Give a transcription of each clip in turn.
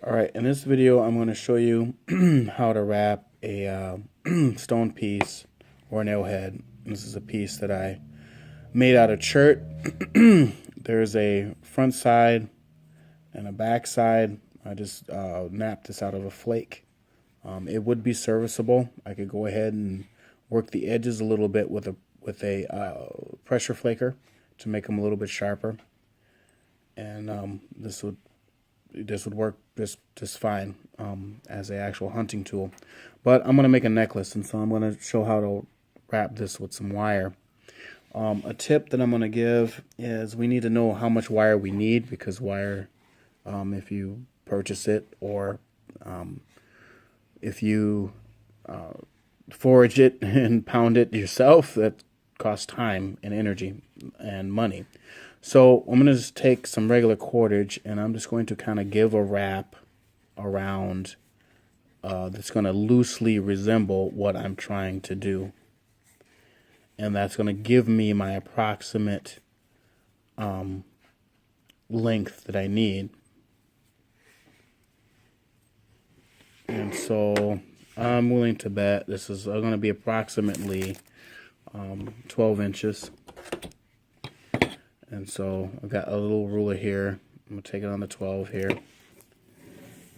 Alright, in this video I'm going to show you how to wrap a stone piece or an arrowhead. This is a piece that I made out of chert. There's a front side and a back side. I just napped this out of a flake. It would be serviceable. I could go ahead and work the edges a little bit with a pressure flaker to make them a little bit sharper, and this would work just fine as an actual hunting tool. But I'm going to make a necklace, and so I'm going to show how to wrap this with some wire. A tip that I'm going to give is we need to know how much wire we need, because wire, if you purchase it or if you forage it and pound it yourself, that costs time and energy and money. So I'm going to just take some regular cordage, and I'm just going to kind of give a wrap around that's going to loosely resemble what I'm trying to do. And that's going to give me my approximate length that I need. And so I'm willing to bet this is going to be approximately 12 inches. And so I've got a little ruler here. I'm going to take it on the 12 here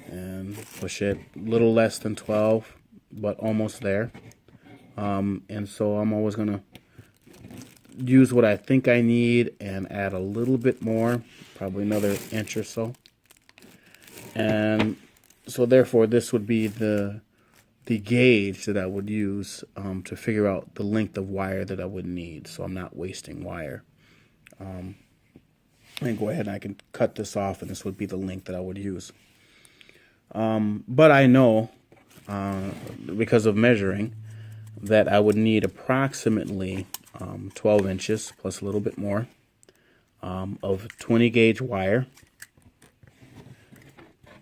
and push it a little less than 12, but almost there. And so I'm always going to use what I think I need and add a little bit more, probably another inch or so. And so therefore this would be the gauge that I would use to figure out the length of wire that I would need, so I'm not wasting wire. And go ahead and I can cut this off, and this would be the length that I would use. But I know, because of measuring, that I would need approximately 12 inches plus a little bit more of 20 gauge wire.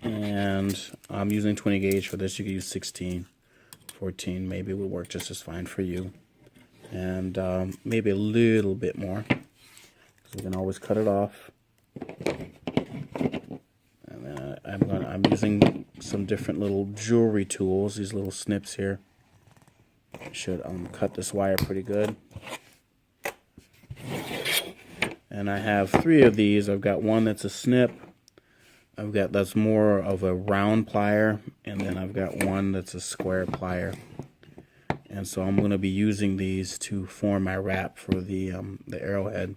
And I'm using 20 gauge for this. You could use 16, 14, maybe would work just as fine for you. And maybe a little bit more. You can always cut it off. And then I'm using some different little jewelry tools. These little snips here should cut this wire pretty good. And I have 3 of these. I've got one that's a snip. I've got that's more of a round plier, and then I've got one that's a square plier. And so I'm going to be using these to form my wrap for the arrowhead.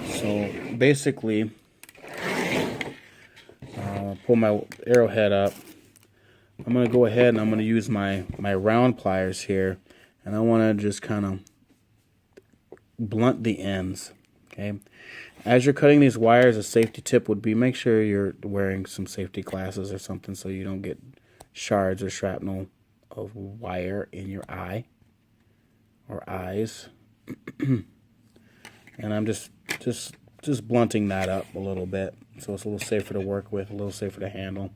So basically, pull my arrowhead up. I'm going to go ahead and I'm going to use my round pliers here, and I want to just kind of blunt the ends. Okay. As you're cutting these wires, a safety tip would be make sure you're wearing some safety glasses or something so you don't get shards or shrapnel of wire in your eye or eyes. And I'm just blunting that up a little bit so it's a little safer to work with, a little safer to handle.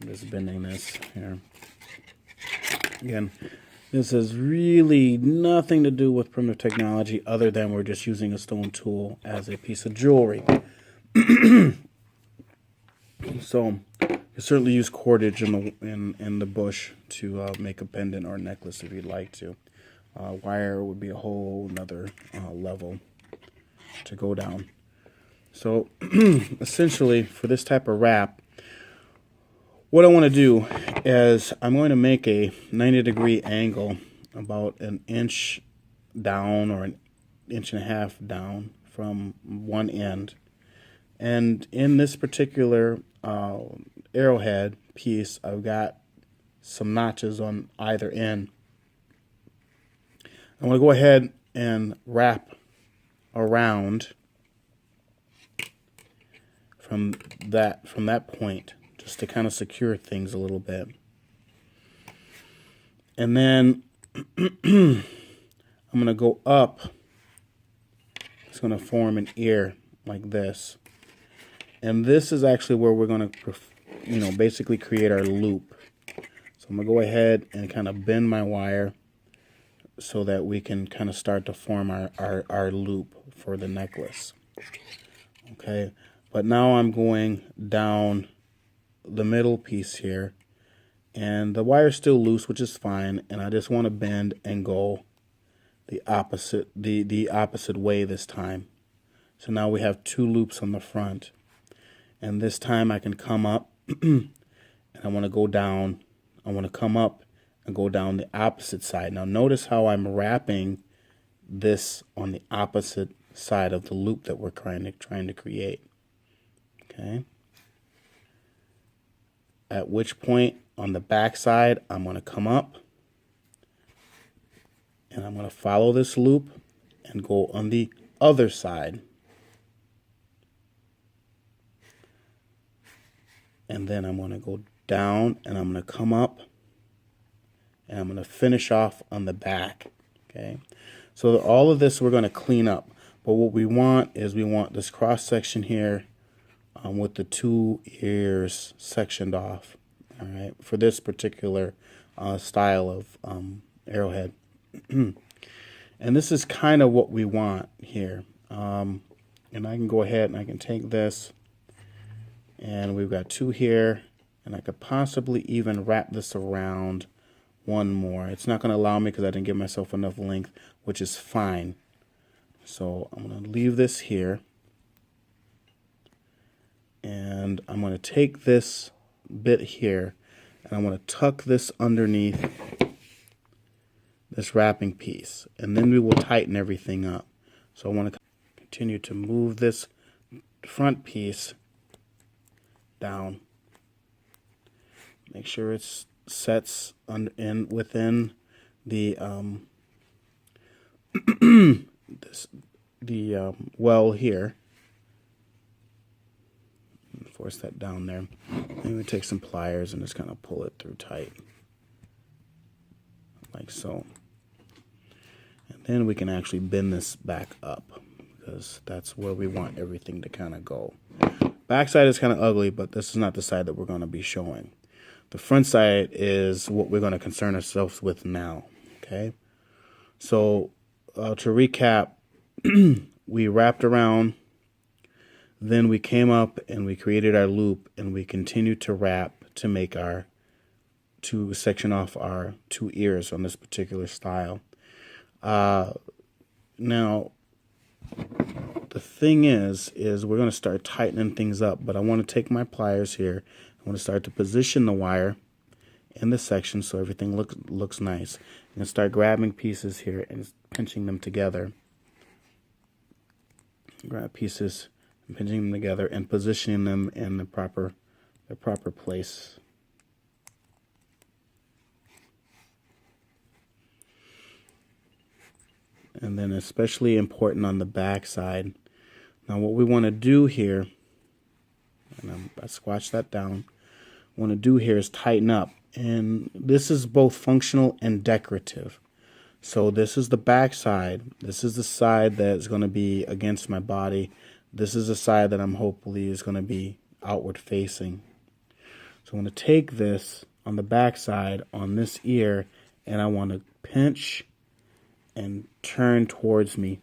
I'm just bending this here. Again, this has really nothing to do with primitive technology other than we're just using a stone tool as a piece of jewelry. So you certainly use cordage in the bush to make a pendant or a necklace if you'd like to. Wire would be a whole another level to go down. So essentially for this type of wrap, what I want to do is I'm going to make a 90-degree angle about an inch down or an inch and a half down from one end. And in this particular arrowhead piece, I've got some notches on either end. I'm going to go ahead and wrap around from that point, just to kind of secure things a little bit. And then I'm going to go up. It's going to form an ear like this. And this is actually where we're going to, basically create our loop. So I'm going to go ahead and kind of bend my wire so that we can kind of start to form our loop for the necklace. Okay, but now I'm going down the middle piece here, and the wire's still loose, which is fine, and I just want to bend and go the opposite way this time. So now we have 2 loops on the front, and this time I can come up and I want to go down. I want to come up and go down the opposite side. Now notice how I'm wrapping this on the opposite side of the loop that we're trying to create. Okay. At which point on the back side I'm going to come up and I'm going to follow this loop and go on the other side. And then I'm going to go down and I'm going to come up and I'm going to finish off on the back. Okay, so all of this we're going to clean up, but what we want is we want this cross section here with the 2 ears sectioned off. All right, for this particular style of arrowhead. And this is kind of what we want here. And I can go ahead and I can take this, and we've got 2 here, and I could possibly even wrap this around one more. It's not going to allow me because I didn't give myself enough length, which is fine. So I'm going to leave this here, and I'm going to take this bit here and I'm going to tuck this underneath this wrapping piece, and then we will tighten everything up. So I want to continue to move this front piece down, make sure it sets within the well here. Force that down there. And we take some pliers and just kind of pull it through tight, like so. And then we can actually bend this back up, because that's where we want everything to kind of go. Backside is kind of ugly, but this is not the side that we're going to be showing. The front side is what we're going to concern ourselves with now. Okay, so to recap, we wrapped around, then we came up and we created our loop, and we continued to wrap to make to section off our 2 ears on this particular style. Now the thing is we're going to start tightening things up, but I want to take my pliers here. I want to start to position the wire in the section so everything looks nice. I'm going to start grabbing pieces here and pinching them together. Grab pieces and pinching them together and positioning them in the proper place. And then especially important on the back side. Now what we want to do here, and I squashed that down, what we want to do here is tighten up. And this is both functional and decorative. So this is the back side. This is the side that's going to be against my body. This is the side that I'm hopefully is going to be outward facing. So I'm going to take this on the back side on this ear, and I want to pinch and turn towards me.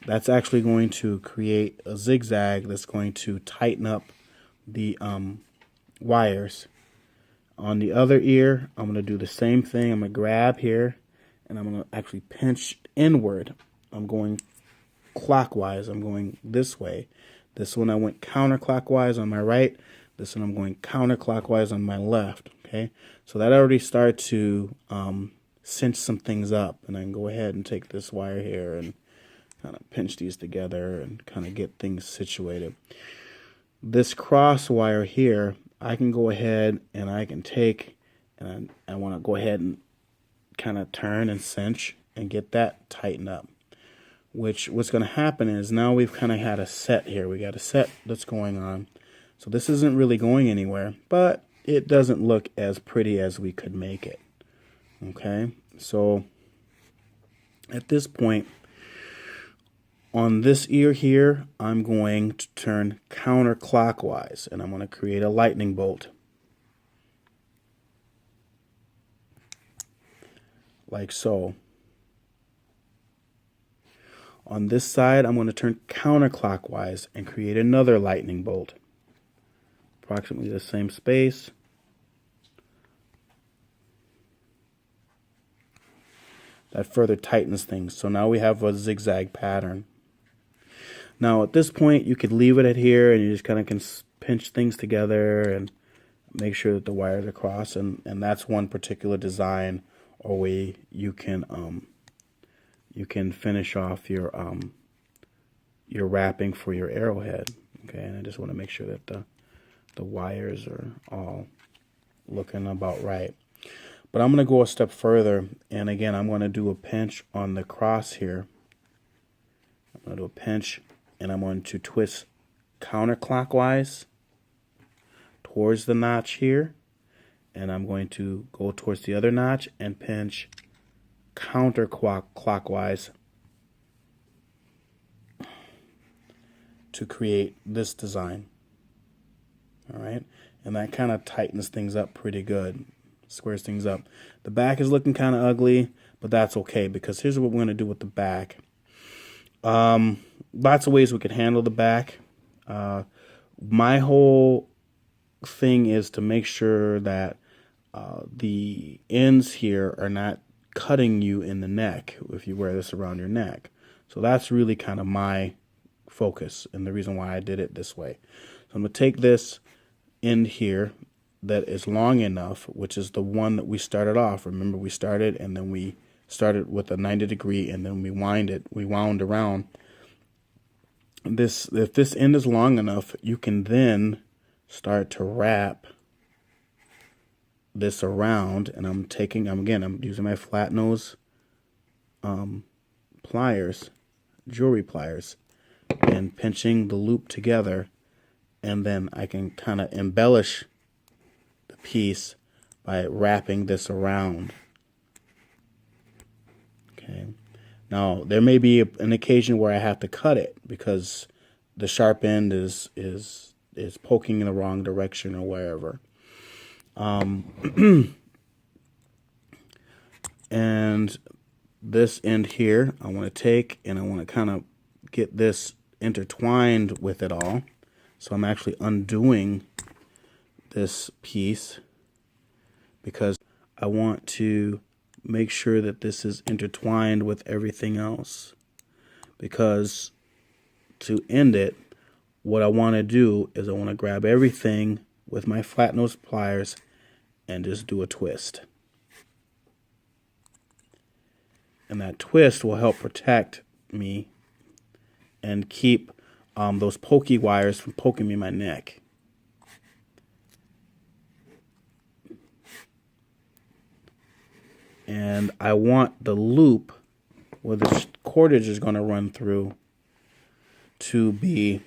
That's actually going to create a zigzag that's going to tighten up the wires. On the other ear, I'm going to do the same thing. I'm going to grab here, and I'm going to actually pinch inward. I'm going clockwise. I'm going this way. This one I went counterclockwise on my right. This one I'm going counterclockwise on my left. Okay, so that already started to cinch some things up, and I can go ahead and take this wire here and kind of pinch these together and kind of get things situated. This cross wire here, I can go ahead and I can take, and I want to go ahead and kind of turn and cinch and get that tightened up. What's going to happen is now we've kind of had a set here. We got a set that's going on. So this isn't really going anywhere, but it doesn't look as pretty as we could make it. Okay, so at this point, on this ear here, I'm going to turn counterclockwise, and I'm going to create a lightning bolt. Like so. On this side, I'm going to turn counterclockwise and create another lightning bolt. Approximately the same space. That further tightens things. So now we have a zigzag pattern. Now at this point, you could leave it at here and you just kind of can pinch things together and make sure that the wires are crossed. And that's one particular design or way you can finish off your wrapping for your arrowhead. Okay, and I just want to make sure that the wires are all looking about right. But I'm going to go a step further, and again, I'm going to do a pinch on the cross here. I'm going to do a pinch, and I'm going to twist counterclockwise towards the notch here, and I'm going to go towards the other notch and pinch counterclockwise to create this design. All right, and that kind of tightens things up pretty good, squares things up. The back is looking kind of ugly, but that's okay, because here's what we're going to do with the back. Lots of ways we could handle the back. My whole thing is to make sure that the ends here are not cutting you in the neck if you wear this around your neck. So that's really kind of my focus and the reason why I did it this way. So I'm going to take this end here that is long enough, which is the one that we started off. Remember, we started and then we started with a 90 degree and then we wound around. If this end is long enough, you can then start to wrap this around, and I'm using my flat nose pliers, jewelry pliers, and pinching the loop together, and then I can kind of embellish the piece by wrapping this around. Okay. Now there may be an occasion where I have to cut it because the sharp end is poking in the wrong direction or wherever. And this end here, I want to take and I want to kind of get this intertwined with it all. So I'm actually undoing this piece because I want to make sure that this is intertwined with everything else. Because to end it, what I want to do is I want to grab everything with my flat nose pliers and just do a twist. And that twist will help protect me and keep those pokey wires from poking me in my neck. And I want the loop where the cordage is going to run through to be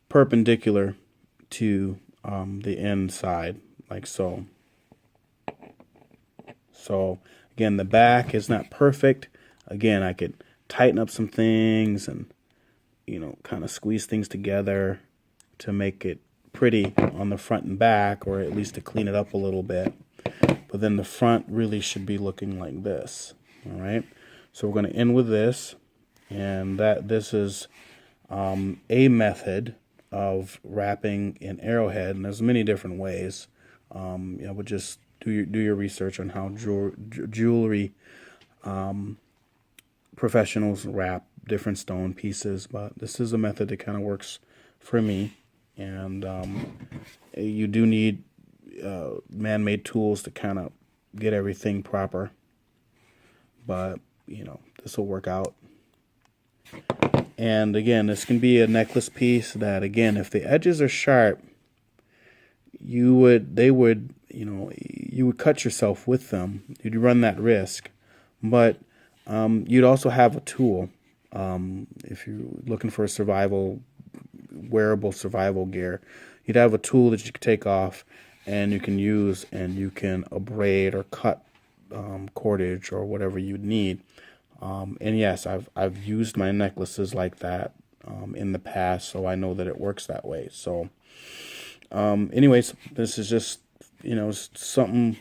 perpendicular to the inside, like so. So again, the back is not perfect. Again, I could tighten up some things and, kind of squeeze things together to make it pretty on the front and back, or at least to clean it up a little bit. But then the front really should be looking like this. All right. So we're going to end with this, and this is a method of wrapping an arrowhead, and there's many different ways. But just do your research on how jewelry professionals wrap different stone pieces. But this is a method that kind of works for me, and you do need man-made tools to kind of get everything proper. But this will work out. And again, this can be a necklace piece that, again, if the edges are sharp, you would cut yourself with them. You'd run that risk. But you'd also have a tool if you're looking for wearable survival gear. You'd have a tool that you can take off and you can use, and you can abrade or cut cordage or whatever you need. And yes, I've used my necklaces like that in the past, so I know that it works that way. So anyways, this is just something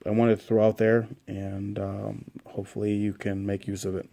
I wanted to throw out there, and hopefully you can make use of it.